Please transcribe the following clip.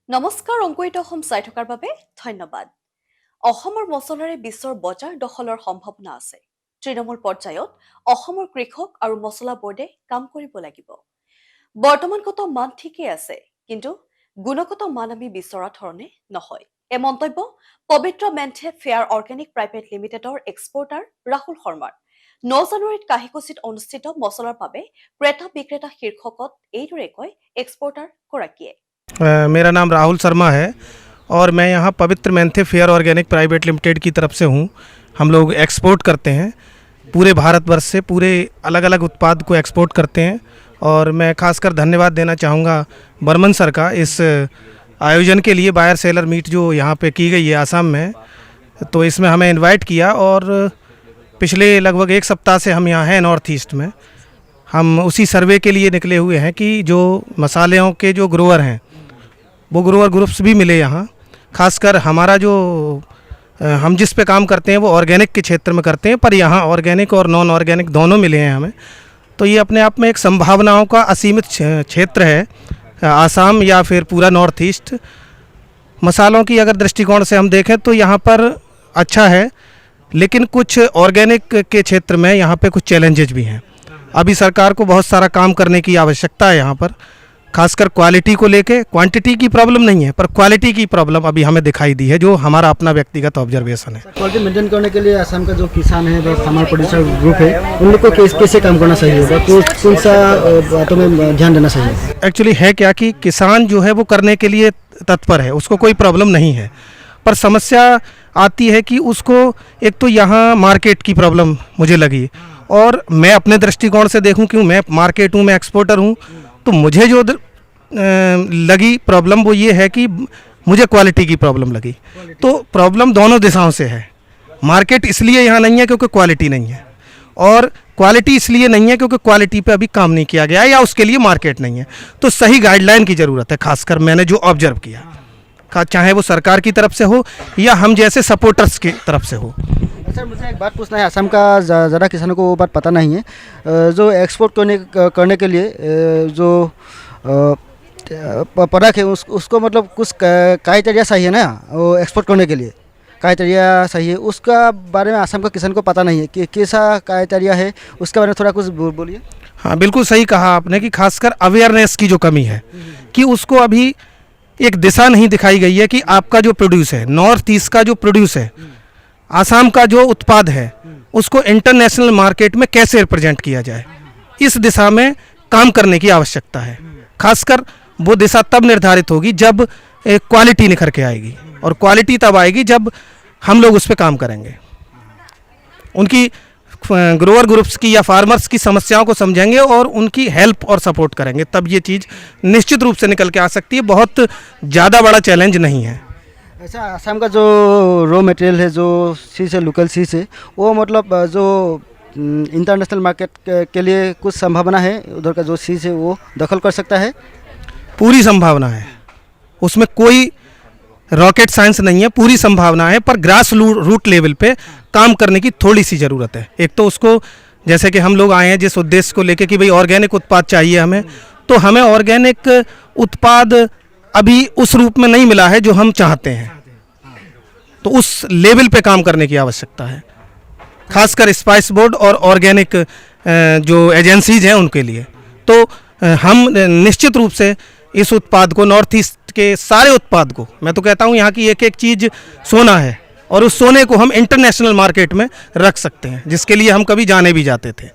নমস্কাৰ অংকুৰিত অসম চাই থকাৰ বাবে ধন্যবাদ। অসমৰ মছলাৰে বিশ্বৰ বজাৰ দখলৰ সম্ভাৱনা আছে। তৃণমূল পৰ্যায়ত অসমৰ কৃষক আৰু মছলা বোৰ্ডে কাম কৰিব লাগিব। বৰ্তমানগত মান ঠিকেই আছে, কিন্তু গুণগত মান আমি বিচৰা ধৰণে নহয়। এই মন্তব্য পবিত্ৰ মেণ্টে ফেয়াৰ অৰ্গেনিক প্ৰাইভেট লিমিটেডৰ এক্সপৰ্টাৰ ৰাহুল শৰ্মাৰ 9 জানুৱাৰীত কাহিকুছিত অনুষ্ঠিত মছলাৰ বাবে ক্ৰেতা বিক্ৰেতা শীৰ্ষকত এইদৰে কয় এক্সপৰ্টাৰ গৰাকীয়ে। मेरा नाम राहुल शर्मा है और मैं यहाँ पवित्र Menthe fair organic private limited की तरफ से हूँ। हम लोग एक्सपोर्ट करते हैं पूरे भारतवर्ष से, पूरे अलग अलग उत्पाद को एक्सपोर्ट करते हैं। और मैं खासकर धन्यवाद देना चाहूँगा बर्मन सर का इस आयोजन के लिए। बायर सेलर मीट जो यहाँ पे की गई है आसाम में, तो इसमें हमें इनवाइट किया और पिछले लगभग एक सप्ताह से हम यहाँ हैं नॉर्थ ईस्ट में। हम उसी सर्वे के लिए निकले हुए हैं कि जो मसालों के जो ग्रोअर हैं वो ग्रोअर ग्रुप्स भी मिले यहाँ। खासकर हमारा जो हम जिस पे काम करते हैं वो ऑर्गेनिक के क्षेत्र में करते हैं, पर यहाँ ऑर्गेनिक और नॉन ऑर्गेनिक दोनों मिले हैं हमें। तो ये अपने आप में एक संभावनाओं का असीमित क्षेत्र है आसाम या फिर पूरा नॉर्थ ईस्ट। मसालों की अगर दृष्टिकोण से हम देखें तो यहाँ पर अच्छा है, लेकिन कुछ ऑर्गेनिक के क्षेत्र में यहाँ पे कुछ चैलेंजेस भी हैं। अभी सरकार को बहुत सारा काम करने की आवश्यकता है यहाँ पर, खासकर क्वालिटी को लेके। क्वांटिटी की प्रॉब्लम नहीं है, पर क्वालिटी की प्रॉब्लम अभी हमें दिखाई दी है, जो हमारा अपना व्यक्तिगत ऑब्जर्वेशन है। क्वालिटी मेंटेन करने के लिए असम का जो किसान है, जो फार्मर प्रोड्यूसर ग्रुप है, उन लोग को कैसे काम करना चाहिए होगा, तो कौन सा बातों में ध्यान देना चाहिए? एक्चुअली है क्या कि किसान जो है वो करने के लिए तत्पर है, उसको कोई प्रॉब्लम नहीं है, पर समस्या आती है कि उसको एक तो यहाँ मार्केट की प्रॉब्लम मुझे लगी। और मैं अपने दृष्टिकोण से देखूं कि मैं मार्केट हूँ, मैं एक्सपोर्टर हूँ, तो मुझे जो लगी प्रॉब्लम वो ये है कि मुझे क्वालिटी की प्रॉब्लम लगी। तो प्रॉब्लम दोनों दिशाओं से है। मार्केट इसलिए यहाँ नहीं है क्योंकि क्वालिटी नहीं है, और क्वालिटी इसलिए नहीं है क्योंकि क्वालिटी पे अभी काम नहीं किया गया या उसके लिए मार्केट नहीं है। तो सही गाइडलाइन की ज़रूरत है, खासकर मैंने जो ऑब्जर्व किया, चाहे वो सरकार की तरफ से हो या हम जैसे सपोर्टर्स की तरफ से हो। सर, मुझे एक बात पूछना है, असम का ज़्यादा किसानों को वो बात पता नहीं है। जो एक्सपोर्ट करने के लिए जो प्रोडक्ट है उसको मतलब कुछ क्राइटेरिया चाहिए ना, वो एक्सपोर्ट करने के लिए क्राइटेरिया चाहिए, उसका बारे में असम का किसान को पता नहीं है कि कैसा क्राइटेरिया है, उसके बारे में थोड़ा कुछ बोलिए। हाँ, बिल्कुल सही कहा आपने कि खासकर अवेयरनेस की जो कमी है, कि उसको अभी एक दिशा नहीं दिखाई गई है कि आपका जो प्रोड्यूस है, नॉर्थ ईस्ट का जो प्रोड्यूस है, आसाम का जो उत्पाद है, उसको इंटरनेशनल मार्केट में कैसे रिप्रेजेंट किया जाए, इस दिशा में काम करने की आवश्यकता है। खासकर वो दिशा तब निर्धारित होगी जब एक क्वालिटी निखर के आएगी, और क्वालिटी तब आएगी जब हम लोग उस पर काम करेंगे, उनकी ग्रोअर ग्रुप्स की या फार्मर्स की समस्याओं को समझेंगे और उनकी हेल्प और सपोर्ट करेंगे, तब ये चीज़ निश्चित रूप से निकल के आ सकती है। बहुत ज़्यादा बड़ा चैलेंज नहीं है। ऐसा असम का जो रॉ मटेरियल है, जो चीज़ है, लोकल चीज़ है, वो मतलब जो इंटरनेशनल मार्केट के लिए कुछ संभावना है, उधर का जो चीज़ है वो दखल कर सकता है? पूरी संभावना है, उसमें कोई रॉकेट साइंस नहीं है, पूरी संभावना है, पर ग्रास रूट लेवल पे काम करने की थोड़ी सी ज़रूरत है। एक तो उसको, जैसे कि हम लोग आए हैं जिस उद्देश्य को लेकर कि भाई ऑर्गेनिक उत्पाद चाहिए हमें, तो हमें ऑर्गेनिक उत्पाद अभी उस रूप में नहीं मिला है जो हम चाहते हैं, तो उस लेवल पे काम करने की आवश्यकता है, खासकर स्पाइस बोर्ड और ऑर्गेनिक जो एजेंसीज हैं उनके लिए। तो हम निश्चित रूप से इस उत्पाद को, नॉर्थ ईस्ट के सारे उत्पाद को, मैं तो कहता हूँ यहाँ की एक एक चीज़ सोना है, और उस सोने को हम इंटरनेशनल मार्केट में रख सकते हैं, जिसके लिए हम कभी जाने भी जाते थे।